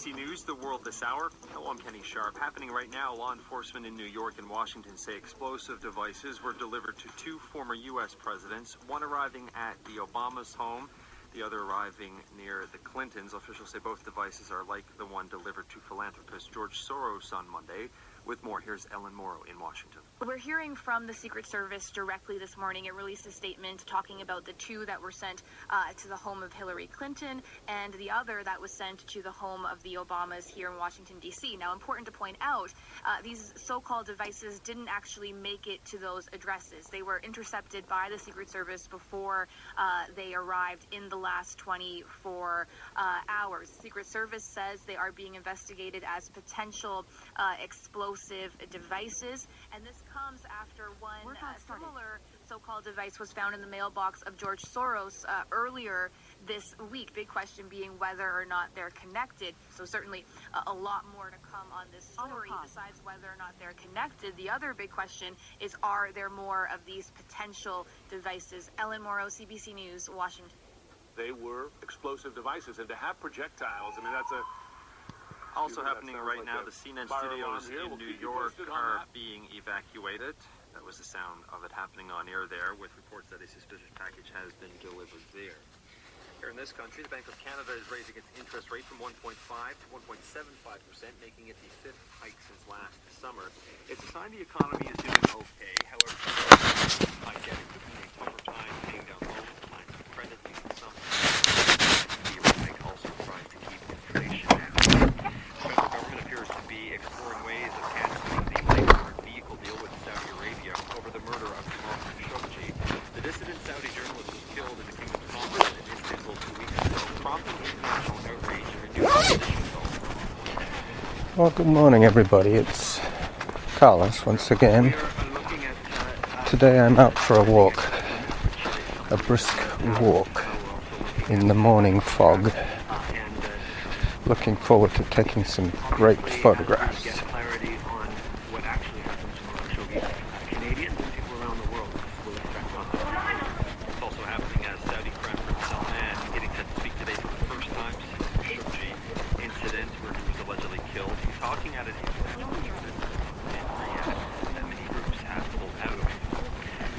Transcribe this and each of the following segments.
CBC News, The World This Hour. Hello, I'm Kenny Sharp. Happening right now, law enforcement in New York and Washington say explosive devices were delivered to two former U.S. presidents, one arriving at the Obama's home, the other arriving near the Clintons. Officials say both devices are like the one delivered to philanthropist George Soros on Monday. With more, here's Ellen Morrow in Washington. We're hearing from the Secret Service directly this morning. It released a statement talking about the two that were sent to the home of Hillary Clinton and the other that was sent to the home of the Obamas here in Washington, D.C. Now, important to point out, these so-called devices didn't actually make it to those addresses. They were intercepted by the Secret Service before they arrived in the last 24 hours. The Secret Service says they are being investigated as potential explosive devices, and this comes after one similar so-called device was found in the mailbox of George Soros earlier this week. Big question being whether or not they're connected. So certainly a lot more to come on this story besides whether or not they're connected. The other big question is, are there more of these potential devices? Ellen Morrow, CBC News, Washington. They were explosive devices, and to have projectiles, I mean, that's a... Also happening right now, the CNN studios in New York are being evacuated. That was the sound of it happening on air there, with reports that a suspicious package has been delivered there. Here in this country, the Bank of Canada is raising its interest rate from 1.5 to 1.75%, making it the fifth hike since last summer. It's a sign the economy is doing okay. However, might get it could be a tougher time paying down loans, lines of credit, using some. The rate hike also trying to keep inflation down. The federal government appears to be exploring ways of canceling the light-armored vehicle deal with Saudi Arabia over the murder of Jamal Khashoggi. The dissident Saudi journalist was killed in the Kingdom's consulate in Istanbul 2 weeks ago, prompting international outrage and renewed opposition calls. Well, good morning, everybody. It's Carlos once again. Today I'm out for a walk, a brisk walk in the morning fog. Looking forward to taking some great photographs. Get clarity on what actually happened to Khashoggi. Canadians and people around the world will expect on that. It's also happening as Saudi Crown Prince Salman getting set to speak today for the first time since the Khashoggi incident where he was allegedly killed. He's talking at an international unit in Riyadh that many groups have pulled out of.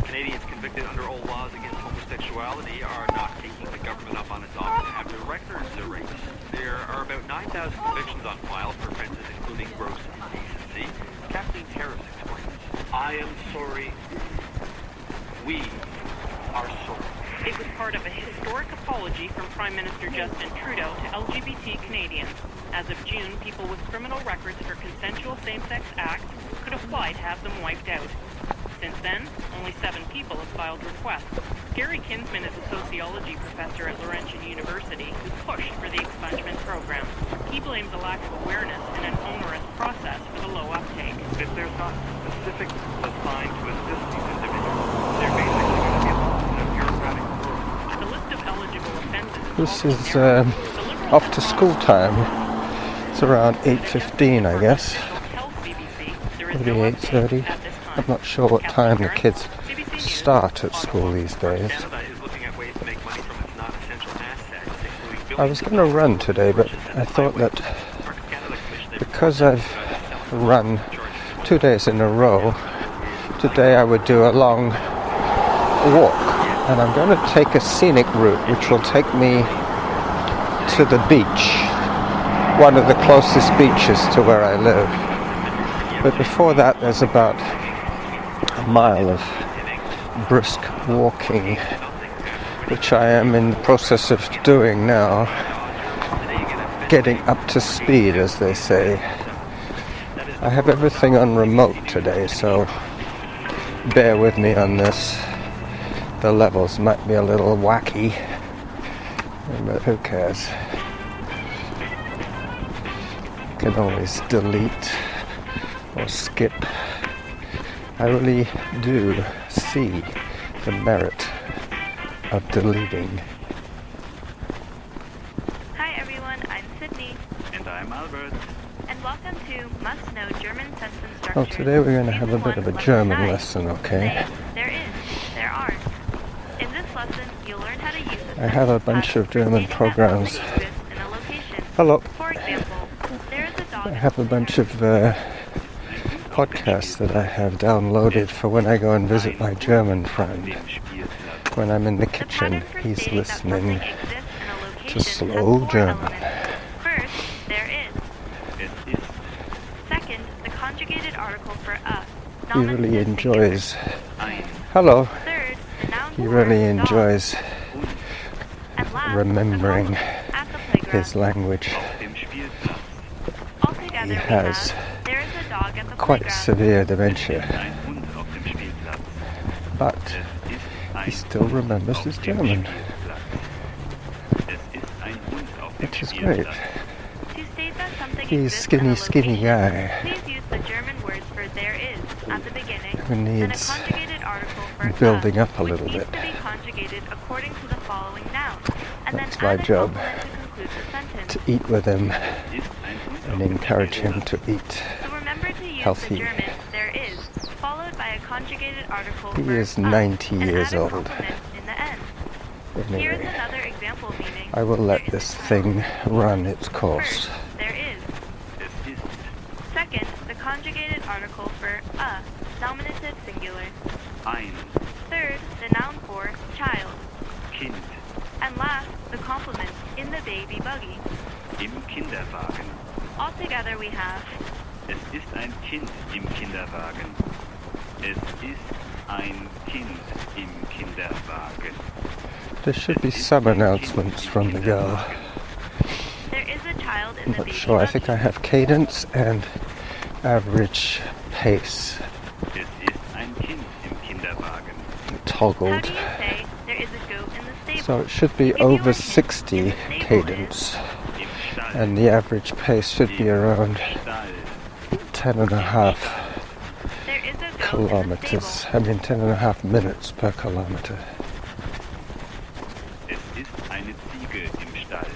Canadians convicted under old laws against homosexuality are not taking the government up on its offer to have their records erased. There are about 9,000 convictions on file for offenses including gross indecency. Kathleen Harris explains. I am sorry. We are sorry. It was part of a historic apology from Prime Minister Justin Trudeau to LGBT Canadians. As of June, people with criminal records for consensual same-sex acts could apply to have them wiped out. Since then, only 7 people have filed requests. Gary Kinsman is a sociology professor at Laurentian University who pushed for the expungement program. He blames a lack of awareness and an onerous process for the low uptake. If there's not specific assigned to assist these individuals, they're basically going to be lost in a bureaucratic world. The list of eligible offenses This is off to school time. It's around 8:15, I guess. Maybe 8:30. I'm not sure what time the kids start at school these days. I was going to run today, but I thought that because I've run 2 days in a row, today I would do a long walk. And I'm going to take a scenic route which will take me to the beach, one of the closest beaches to where I live. But before that, there's about a mile of brisk walking, which I am in the process of doing now, getting up to speed, as they say. I have everything on remote today, so bear with me on this. The levels might be a little wacky, but who cares? You can always delete or skip. I really do see the merit of deleting. Hi everyone, I'm Sydney. And I'm Albert. And welcome to Must Know German Sentence Structure. Oh, today we're going to have a bit of a German lesson, okay? There are. In this lesson, you'll learn how to use it. I have a bunch of German programs. Hello. For example, There is a dog I at have the a bunch of podcasts that I have downloaded for when I go and visit my German friend. When I'm in the kitchen, he's listening to slow German. First, there is. Second, the conjugated article for He really nominative enjoys. singular. Hello. Third, the noun He for really dog. enjoys And last, remembering the complement at the playground. his language. Altogether, He we has have, there is a dog at the quite playground. severe dementia, but he still remembers his German, which is great. To state that something He's exists in a skinny location, guy please use the German words for there is at the beginning, who and a needs conjugated article for building up a which little needs bit. to be conjugated according to the following noun, and That's then my add a job, complement to conclude the sentence. to eat with him and encourage him to eat So remember to use healthy. the German there is, followed by a conjugated article He for is 90 and years add a old. complement in the end. Here is Anyway, another example meaning. I will let there is this a child. thing run its course. First, there is. Second, the conjugated article for nominative singular. Third, the noun for child. Kind And last, the complement in the baby buggy. im Kinderwagen. Altogether we have Es ist ein Kind im Kinderwagen. Es ist ein Kind im Kinderwagen. There should be some announcements from the girl. there is a child in I'm the not baby sure. I buggy. think I have cadence and average pace Es ist ein Kind im Kinderwagen. How toggled. do you say there is a goat in the stable? So it should be If you were over in 60 the stable cadence, Im Stall. and the average pace should be around Stall. 10 and a half There is a goat in the kilometers. stable. I mean 10 and a half minutes per kilometer. Es ist eine Ziege im Stall.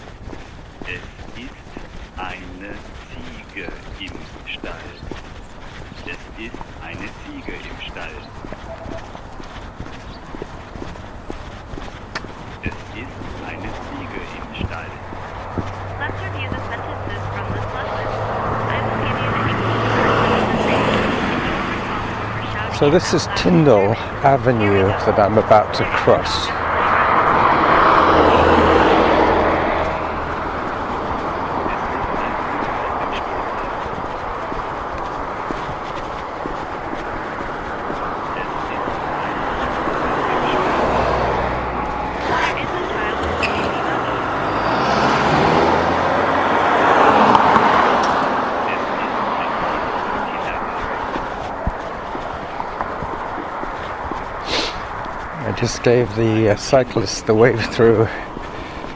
Es ist eine Ziege im Stall. Es ist eine Ziege im Stall. Es ist eine Ziege im Stall. Let's review the sentences from this lesson. I will give you the English. So this is Tyndall Avenue that I'm about to cross. There is a child in the baby buggy. I just gave the cyclist the wave through.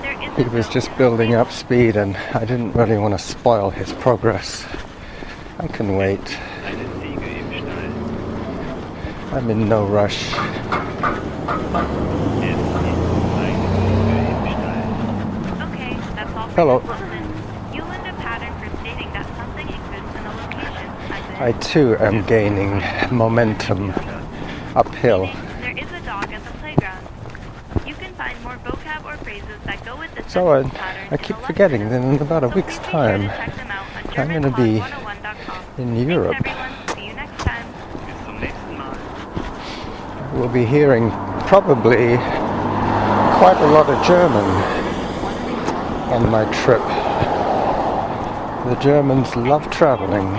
There is He a was goat just in the building stable. up speed and I didn't really want to spoil his progress. I can wait. Eine Ziege im Stall. I'm in no rush. Es ist eine Ziege im Stall. Okay, that's all for Hello. this lesson. You learned a pattern for stating that something exists in a location. I too am gaining momentum uphill. There is a dog at the playground. You can find more vocab or phrases that go with this So sentence pattern I in keep the forgetting lesson. that in about a So week's please be sure to time check them out on I'm going to be GermanPod101.com. in Europe. Thanks everyone. See you next time. Bis zum nächsten Mal. We'll be hearing probably quite a lot of German on my trip. The Germans love traveling.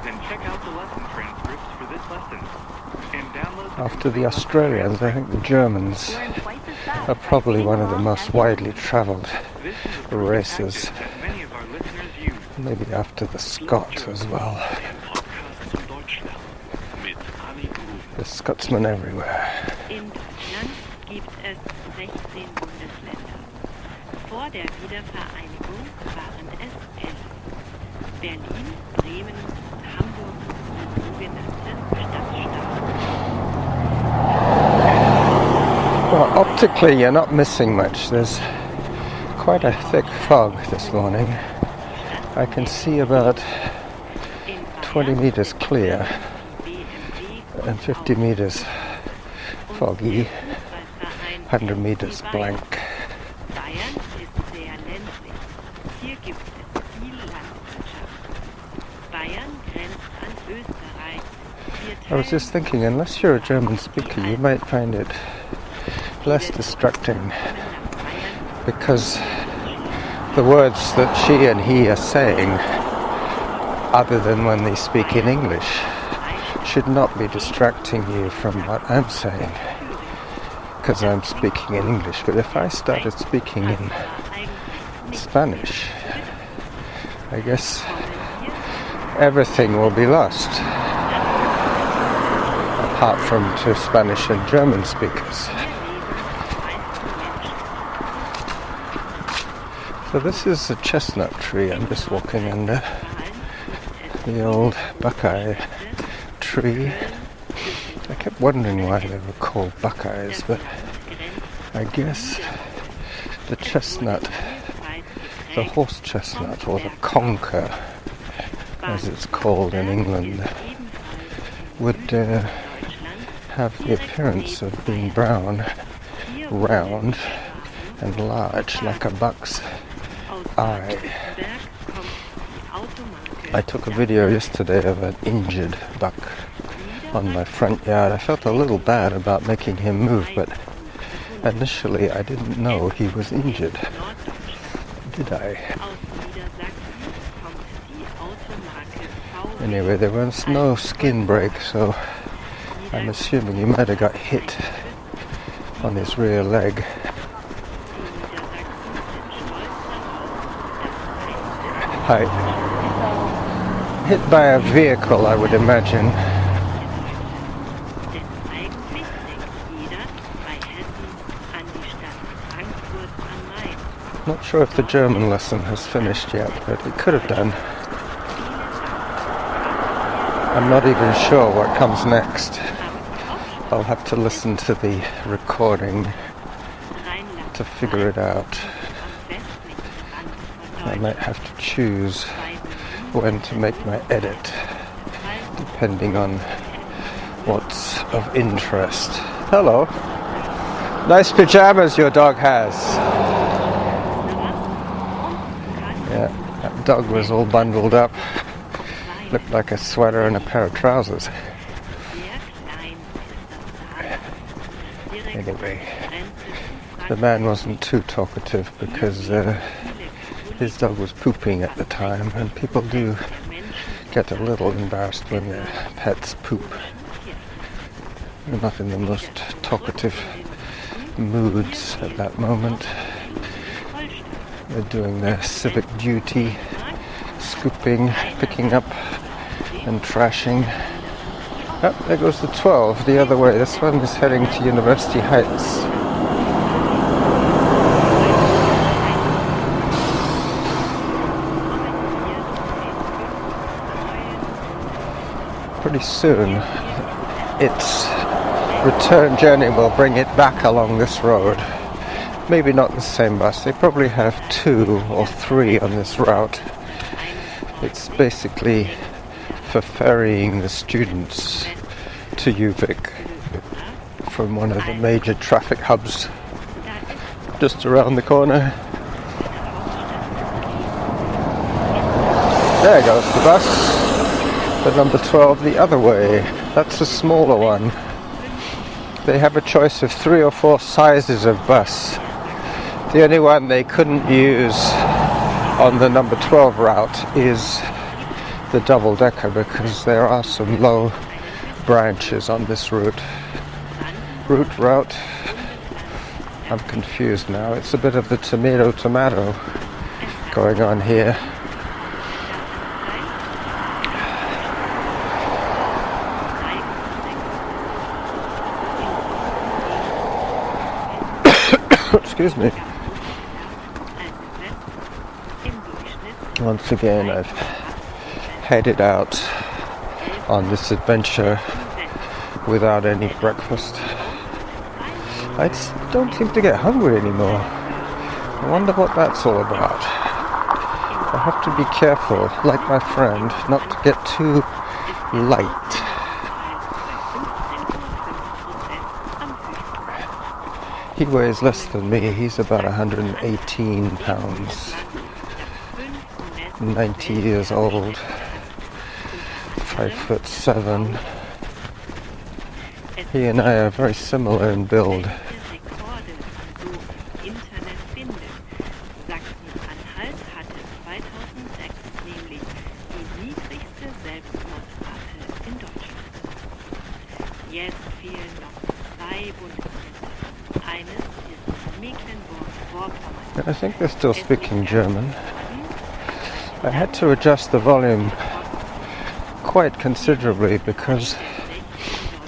Then check out the lesson transcripts for this lesson. And download the After the Australians, I think the Germans are probably one of the most widely traveled This is a proven races. tactic that many of our listeners use. Maybe after the Scots as well. Podcast zu Deutschland mit Anni Gruben. The Scotsmen everywhere. In Deutschland gibt es 16 Bundesländer. Vor der Wiedervereinigung waren es 11. Berlin, Bremen und Hamburg sind sogenannte Stadtstaaten. Well, optically you're not missing much. There's quite a thick fog this morning. I can see about In 20 Bayern meters sind clear BMW and 50 meters foggy, Fußballverein 100 meters FC blank. Bayern ist sehr ländlich. Hier Hier gibt es viel Landwirtschaft. Bayern grenzt an Österreich. I was just thinking, unless you're a German speaker, you might find it less distracting, because the words that she and he are saying, other than when they speak in English, should not be distracting you from what I'm saying, because I'm speaking in English. But if I started speaking in Spanish, I guess everything will be lost, apart from to Spanish and German speakers. So this is a chestnut tree I'm just walking under, the old Buckeye tree. I kept wondering why they were called Buckeyes, but I guess the chestnut, the horse chestnut, or the conker, as it's called in England, would have the appearance of being brown, round, and large, like a buck's eye. I took a video yesterday of an injured buck on my front yard. I felt a little bad about making him move, but initially I didn't know he was injured. Did I? Anyway, there was no skin break, so I'm assuming he might have got hit on his rear leg. Hit by a vehicle, I would imagine. Not sure if the German lesson has finished yet, but it could have done. I'm not even sure what comes next. I'll have to listen to the recording to figure it out. I might have to choose when to make my edit, depending on what's of interest. Hello. Nice pajamas your dog has. Yeah, that dog was all bundled up. Looked like a sweater and a pair of trousers. Anyway, the man wasn't too talkative because his dog was pooping at the time, and people do get a little embarrassed when their pets poop. They're not in the most talkative moods at that moment. They're doing their civic duty, scooping, picking up, and trashing. Oh, there goes the 12 the other way. This one is heading to University Heights. Pretty soon, its return journey will bring it back along this road. Maybe not the same bus. They probably have 2 or 3 on this route. It's basically for ferrying the students to UVic from one of the major traffic hubs just around the corner. There goes the bus. The number 12 the other way. That's a smaller one. They have a choice of 3 or 4 sizes of bus. The only one they couldn't use on the number 12 route is the double-decker, because there are some low branches on this route. Route. I'm confused now. It's a bit of the tomato going on here. Excuse me. Once again, I've headed out on this adventure without any breakfast. I just don't seem to get hungry anymore. I wonder what that's all about. I have to be careful, like my friend, not to get too light. He weighs less than me. He's about 118 pounds. 90 years old, 5'7". He and I are very similar in build. Sachsen-Anhalt hatte 2006 nämlich die niedrigste Selbstmordrate in Deutschland. Jetzt fehlen noch 2 Bundesländer. Eines ist Mecklenburg-Vorpommern. I think they're still speaking German. I had to adjust the volume quite considerably because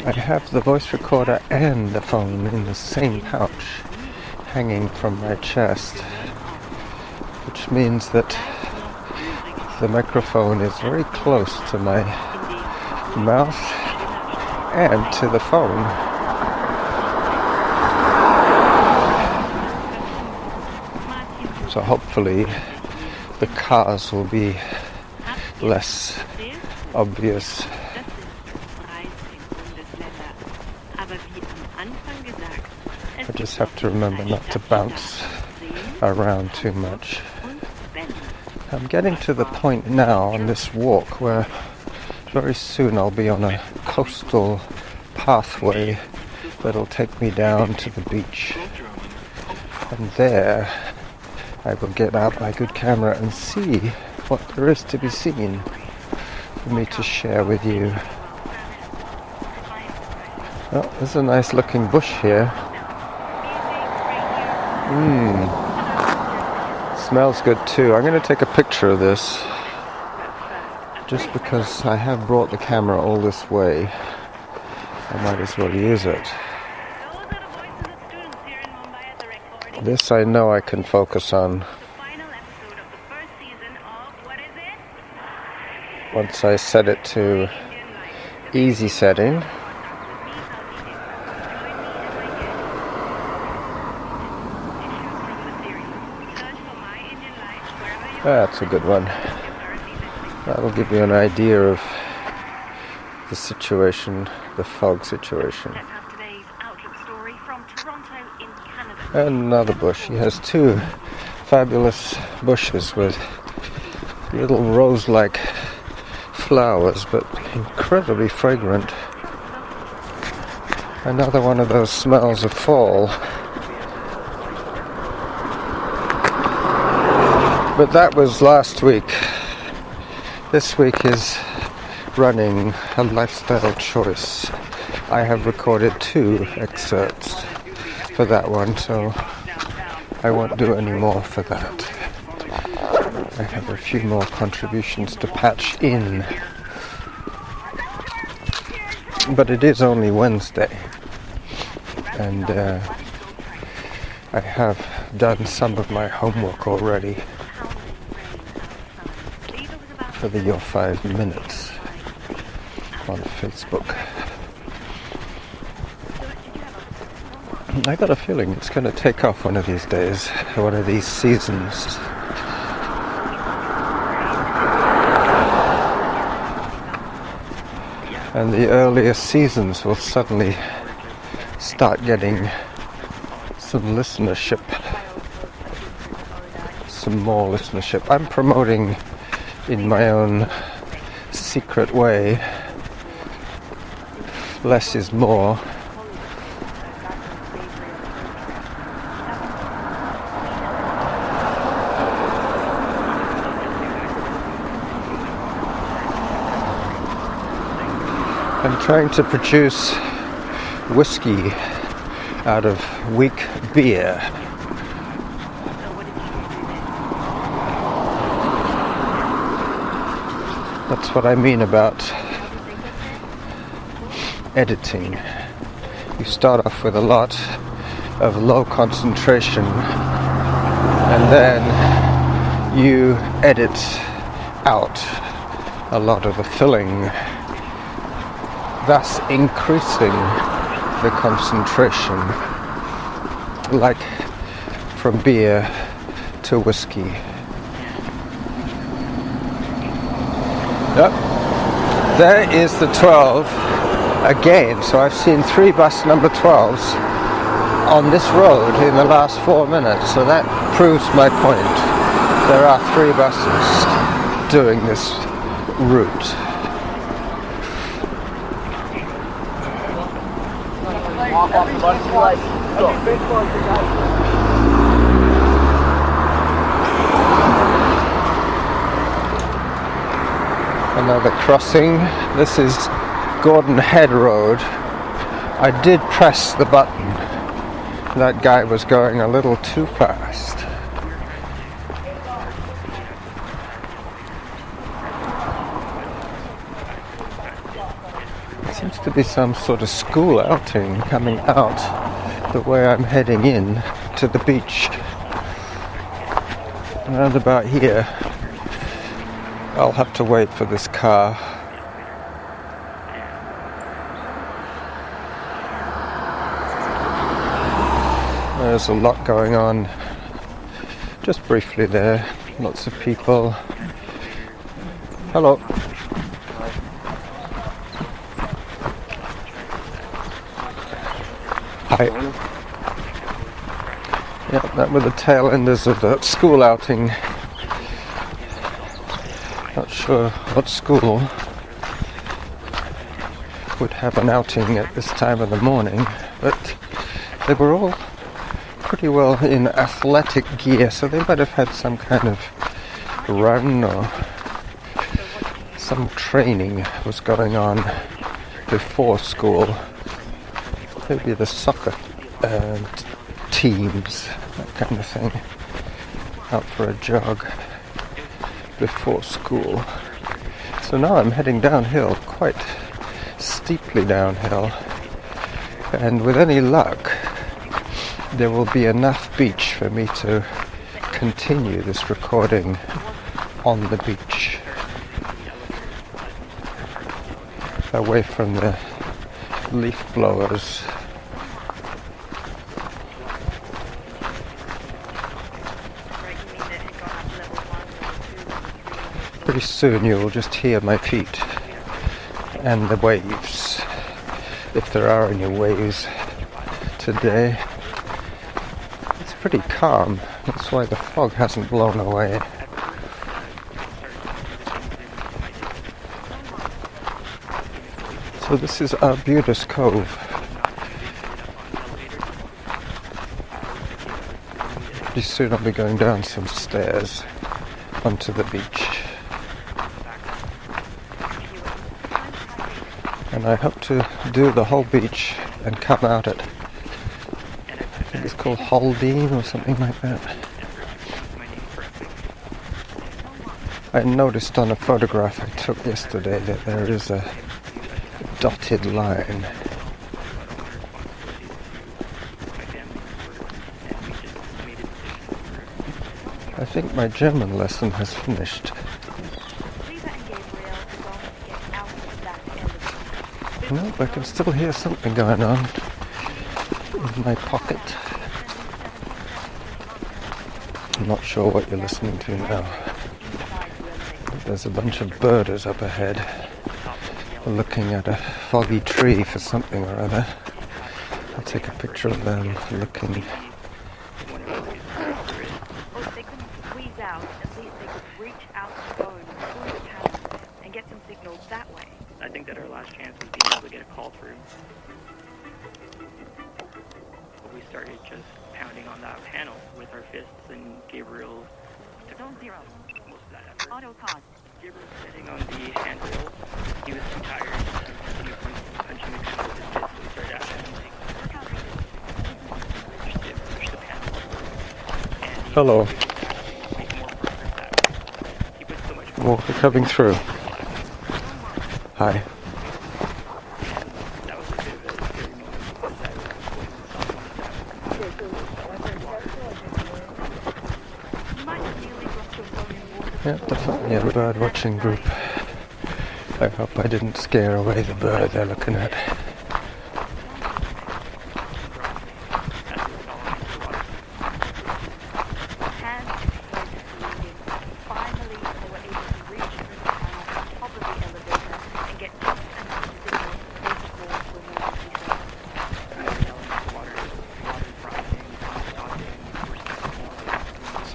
I have the voice recorder and the phone in the same pouch hanging from my chest, which means that the microphone is very close to my mouth and to the phone. So hopefully the cars will be less obvious. I just have to remember not to bounce around too much. I'm getting to the point now on this walk where very soon I'll be on a coastal pathway that'll take me down to the beach. And there I will get out my good camera and see what there is to be seen for me to share with you. Oh, there's a nice looking bush here. Smells good too. I'm going to take a picture of this just because I have brought the camera all this way. I might as well use it. This I know I can focus on once I set it to easy setting. That's a good one. That'll give you an idea of the situation, the fog situation. And another bush. He has 2 fabulous bushes with little rose-like flowers, but incredibly fragrant. Another one of those smells of fall. But that was last week. This week is running, a lifestyle choice. I have recorded 2 excerpts for that one, so I won't do any more for that. I have a few more contributions to patch in. But it is only Wednesday, and I have done some of my homework already for the Your 5 Minutes on Facebook. I got a feeling it's going to take off one of these days, one of these seasons. And the earliest seasons will suddenly start getting some listenership, some more listenership. I'm promoting in my own secret way. Less is more. I'm trying to produce whiskey out of weak beer. That's what I mean about editing. You start off with a lot of low concentration and then you edit out a lot of the filling, thus increasing the concentration, like from beer to whiskey. Yep, there is the 12 again. So I've seen 3 bus number 12s on this road in the last 4 minutes. So that proves my point. There are 3 buses. doing this route. Another crossing. This is Gordon Head Road. I did press the button. That guy was going a little too fast. It seems to be some sort of school outing coming out the way I'm heading in to the beach. Around about here. I'll have to wait for this car. There's a lot going on. Just briefly there. Lots of people. Hello. Hi. Yeah, that were the tail enders of the school outing. Not sure what school would have an outing at this time of the morning, but they were all pretty well in athletic gear, so they might have had some kind of run or some training was going on before school. Maybe the soccer teams, that kind of thing, out for a jog before school. So now I'm heading downhill, quite steeply downhill, and with any luck there will be enough beach for me to continue this recording on the beach, away from the leaf blowers. Pretty soon you will just hear my feet and the waves, if there are any waves today. It's pretty calm, that's why the fog hasn't blown away. So this is Arbutus Cove. Pretty soon I'll be going down some stairs onto the beach. And I hope to do the whole beach and come out at, I think it's called Haldane or something like that. I noticed on a photograph I took yesterday that there is a dotted line. I think my German lesson has finished. Nope, I can still hear something going on in my pocket. I'm not sure what you're listening to now. There's a bunch of birders up ahead, looking at a foggy tree for something or other. I'll take a picture of them looking. If they couldn't squeeze out, at least they could reach out the phone through the panel and get some signals that way. I think that our last chance was being able to get a call through. But we started just pounding on that panel with our fists, and Gabriel took most of that effort. Auto pause. Gabriel was sitting on the handrail. He was too tired to continue punching the panel with his fist, so we started asking him, like, push the panel. And Hello. make more progress that way. He put so much Water coming through. Hi. That was a bit of a scary moment because I Yeah, definitely a bird watching group. I hope I didn't scare away the bird they're looking at.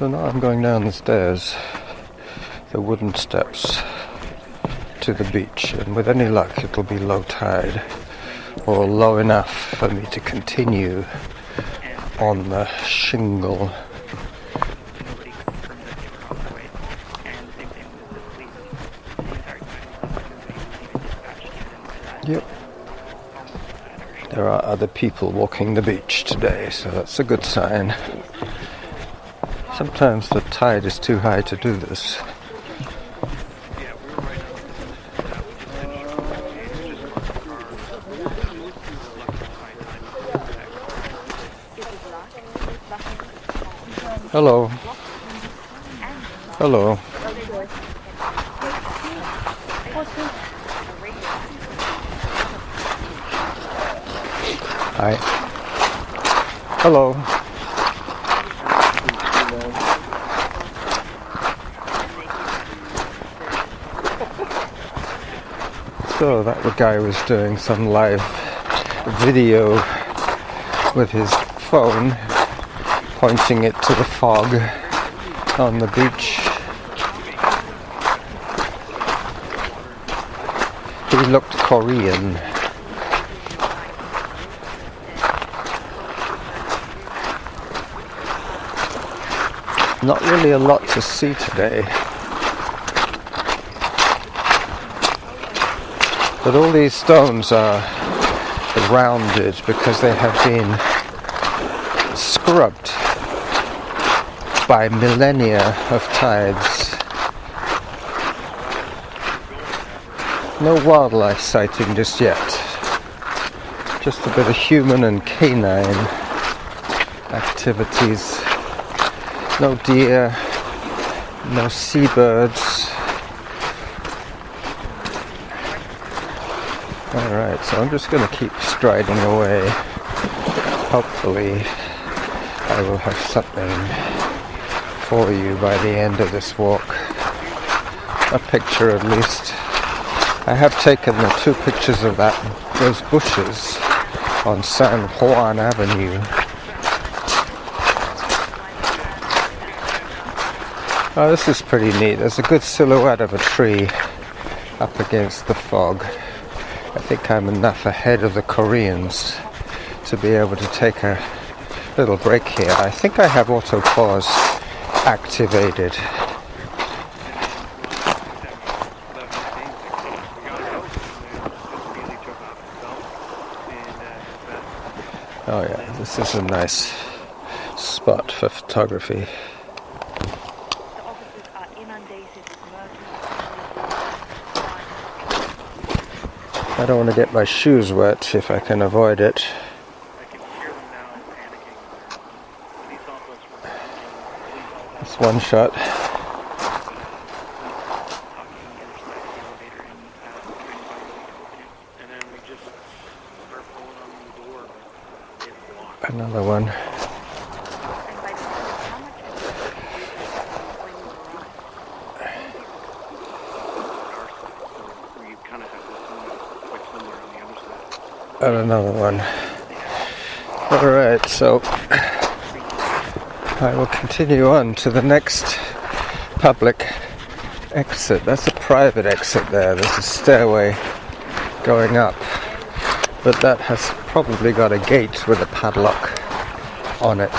So now I'm going down the stairs the wooden steps to the beach, and with any luck it'll be low tide or low enough for me to continue on the shingle. Nobody confirmed that they were on their way. And the same thing with the police. The entire time, nobody was even dispatched to them by that. Yep. There are other people walking the beach today, so that's a good sign. Sometimes the tide is too high to do this. Hello. Hello. Hi. Hello. So that the guy was doing some live video with his phone, pointing it to the fog on the beach. He looked Korean. Not really a lot to see today. But all these stones are rounded because they have been scrubbed by millennia of tides. No wildlife sighting just yet. Just a bit of human and canine activities. No deer, no seabirds. Alright, so I'm just going to keep striding away. Hopefully I will have something for you by the end of this walk. A picture at least. I have taken the 2 pictures of those bushes on San Juan Avenue. Oh, this is pretty neat. There's a good silhouette of a tree up against the fog. I think I'm enough ahead of the Koreans to be able to take a little break here. I think I have auto pause activated. Oh yeah, this is a nice spot for photography. I don't want to get my shoes wet if I can avoid it. That's one shot. Another one. And another one. Alright, so I will continue on to the next public exit. That's a private exit there. There's a stairway going up, but that has probably got a gate with a padlock on it.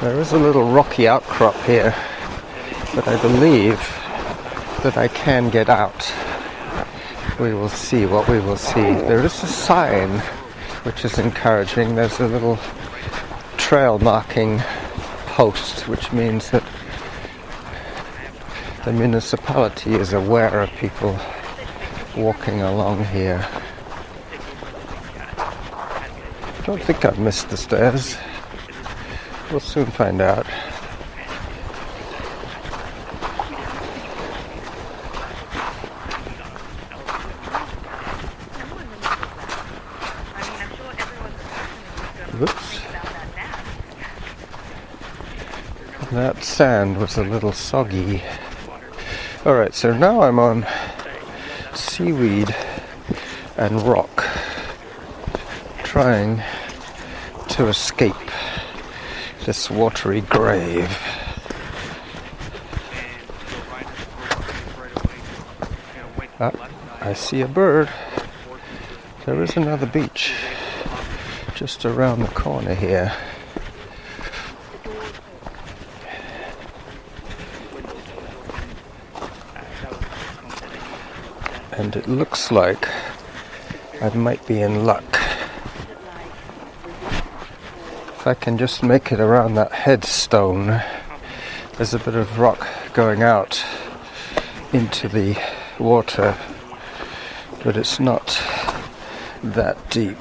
There is a little rocky outcrop here, but I believe that I can get out. We will see what we will see. There is a sign which is encouraging. There's a little trail marking post, which means that the municipality is aware of people walking along here. I don't think I've missed the stairs. We'll soon find out. Whoops. That sand was a little soggy. Alright, so now I'm on seaweed and rock, trying to to escape this watery grave. Ah, I see a bird. There is another beach just around the corner here. And it looks like I might be in luck. If I can just make it around that headstone, there's a bit of rock going out into the water, but it's not that deep.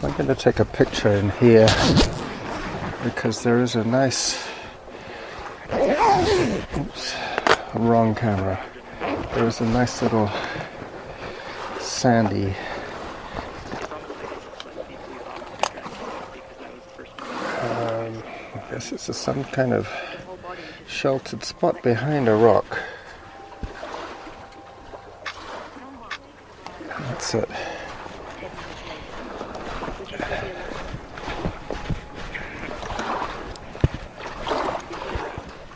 I'm going to take a picture in here because there is a nice... Oops, wrong camera. There is a nice little sandy I guess it's some kind of sheltered spot behind a rock. That's it.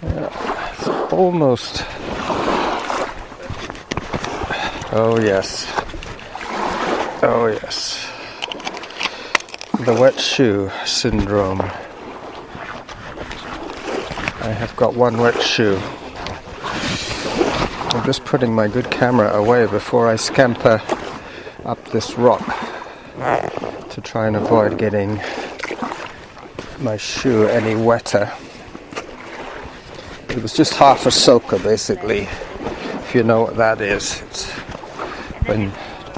Yeah, it's almost... Oh yes. Oh yes. The wet shoe syndrome. I have got one wet shoe. I'm just putting my good camera away before I scamper up this rock to try and avoid getting my shoe any wetter. It was just half a soaker basically, if you know what that is. It's when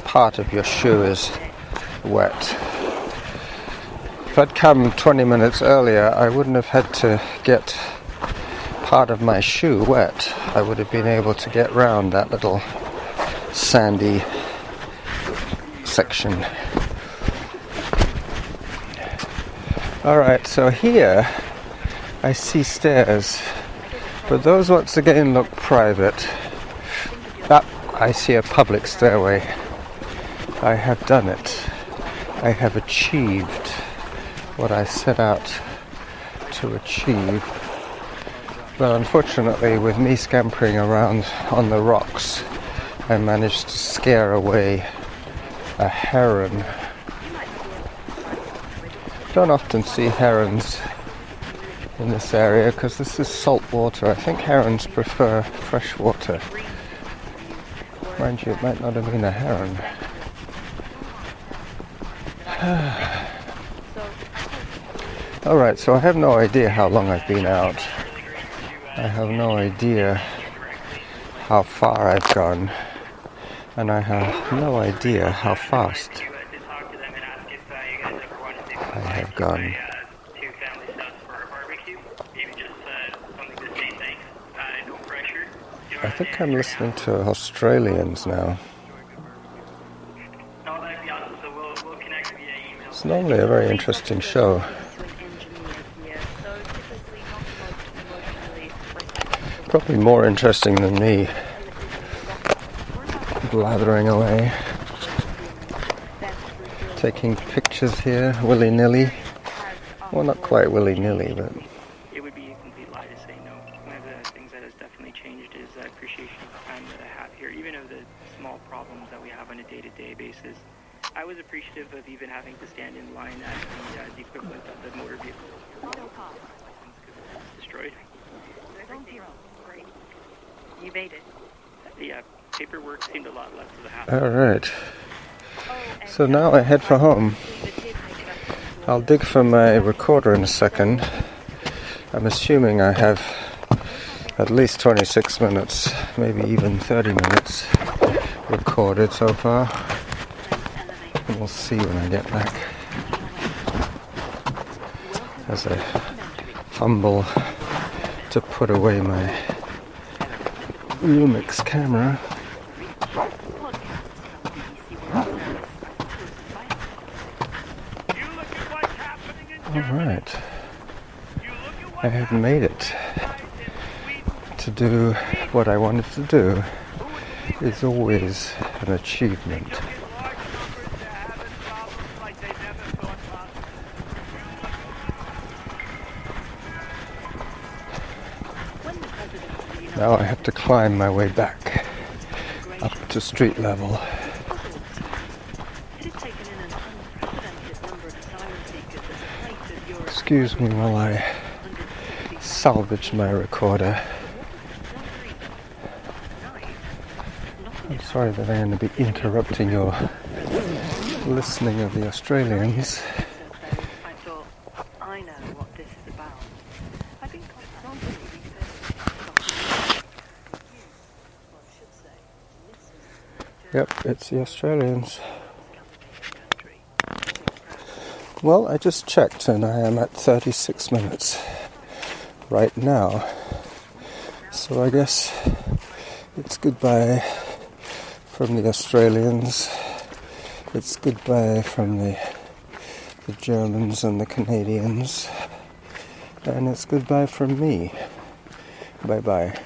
part of your shoe is wet. If I'd come 20 minutes earlier, I wouldn't have had to get part of my shoe wet. I would have been able to get round that little sandy section. Alright, so here I see stairs, but those once again look private. Ah, I see a public stairway. I have done it. I have achieved what I set out to achieve. Well, unfortunately, with me scampering around on the rocks, I managed to scare away a heron. Don't often see herons in this area because this is salt water. I think herons prefer fresh water. Mind you, it might not have been a heron. Alright, so I have no idea how long I've been out. I have no idea how far I've gone, and I have no idea how fast I have gone. I think I'm listening to Australians now. It's normally a very interesting show. Probably more interesting than me blathering away, taking pictures here willy-nilly. Well, not quite willy-nilly, but it would be a complete lie to say no. One of the things that has definitely changed is appreciation of the time that I have here, even of the small problems that we have on a day-to-day basis. I was appreciative of even having to stand in line at the equivalent of the motor vehicle because it was destroyed. Great. You made it. The paperwork seemed a lot less of the hassle. alright. So now I head for home. I'll dig for my recorder in a second. I'm assuming I have at least 26 minutes, maybe even 30 minutes recorded so far. And we'll see when I get back. As I fumble to put away my Lumix camera. Alright. I have made it. To do what I wanted to do is always an achievement. Now I have to climb my way back up to street level. Excuse me while I salvage my recorder. I'm sorry that I'm going to be interrupting your listening of the Australians. I thought, I know what this is about. I've been constantly Yep, it's the Australians. Well, I just checked and I am at 36 minutes right now. So I guess it's goodbye from the Australians. It's goodbye from the Germans and the Canadians. And it's goodbye from me. Bye-bye.